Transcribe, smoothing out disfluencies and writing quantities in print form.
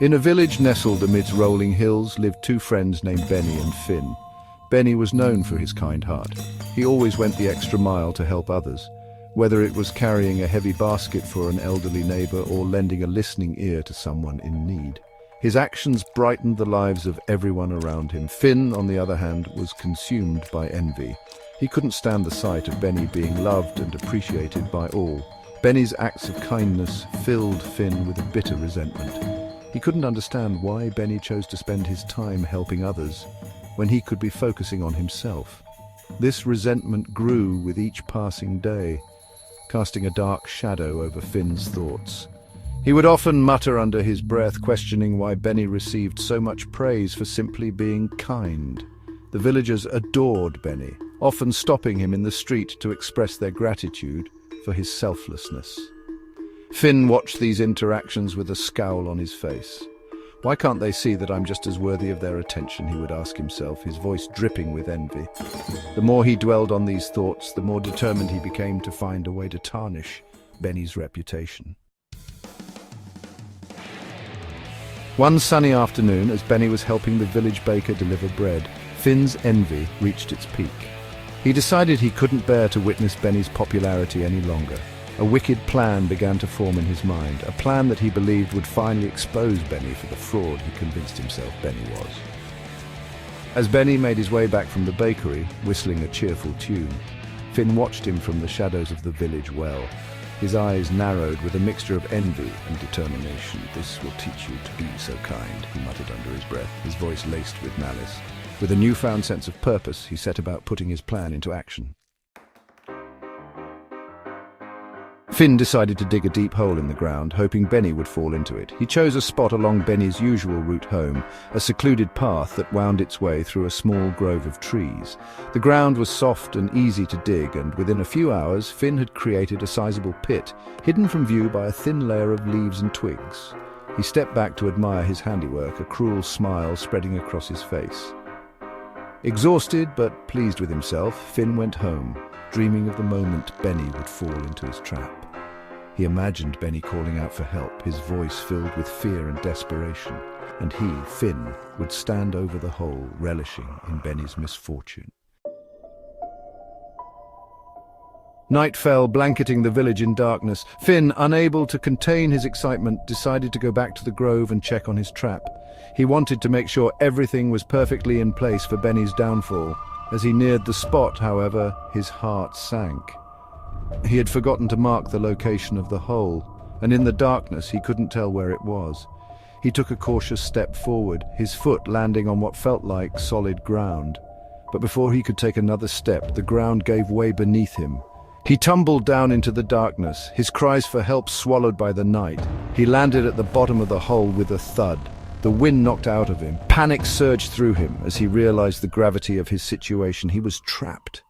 In a village nestled amidst rolling hills lived two friends named Benny and Finn. Benny was known for his kind heart. He always went the extra mile to help others, whether it was carrying a heavy basket for an elderly neighbor or lending a listening ear to someone in need. His actions brightened the lives of everyone around him. Finn, on the other hand, was consumed by envy. He couldn't stand the sight of Benny being loved and appreciated by all. Benny's acts of kindness filled Finn with a bitter resentment. He couldn't understand why Benny chose to spend his time helping others when he could be focusing on himself. This resentment grew with each passing day, casting a dark shadow over Finn's thoughts. He would often mutter under his breath, questioning why Benny received so much praise for simply being kind. The villagers adored Benny, often stopping him in the street to express their gratitude for his selflessness. Finn watched these interactions with a scowl on his face. Why can't they see that I'm just as worthy of their attention, he would ask himself, his voice dripping with envy. The more he dwelled on these thoughts, the more determined he became to find a way to tarnish Benny's reputation. One sunny afternoon, as Benny was helping the village baker deliver bread, Finn's envy reached its peak. He decided he couldn't bear to witness Benny's popularity any longer. A wicked plan began to form in his mind, a plan that he believed would finally expose Benny for the fraud he convinced himself Benny was. As Benny made his way back from the bakery, whistling a cheerful tune, Finn watched him from the shadows of the village well. His eyes narrowed with a mixture of envy and determination. "This will teach you to be so kind," he muttered under his breath, his voice laced with malice. With a newfound sense of purpose, he set about putting his plan into action. Finn decided to dig a deep hole in the ground, hoping Benny would fall into it. He chose a spot along Benny's usual route home, a secluded path that wound its way through a small grove of trees. The ground was soft and easy to dig, and within a few hours, Finn had created a sizable pit, hidden from view by a thin layer of leaves and twigs. He stepped back to admire his handiwork, a cruel smile spreading across his face. Exhausted but pleased with himself, Finn went home, dreaming of the moment Benny would fall into his trap. He imagined Benny calling out for help, his voice filled with fear and desperation, and he, Finn, would stand over the hole, relishing in Benny's misfortune. Night fell, blanketing the village in darkness. Finn, unable to contain his excitement, decided to go back to the grove and check on his trap. He wanted to make sure everything was perfectly in place for Benny's downfall. As he neared the spot, however, his heart sank. He had forgotten to mark the location of the hole, and in the darkness he couldn't tell where it was. He took a cautious step forward, his foot landing on what felt like solid ground. But before he could take another step, the ground gave way beneath him. He tumbled down into the darkness, his cries for help swallowed by the night. He landed at the bottom of the hole with a thud. The wind knocked out of him. Panic surged through him as he realized the gravity of his situation. He was trapped.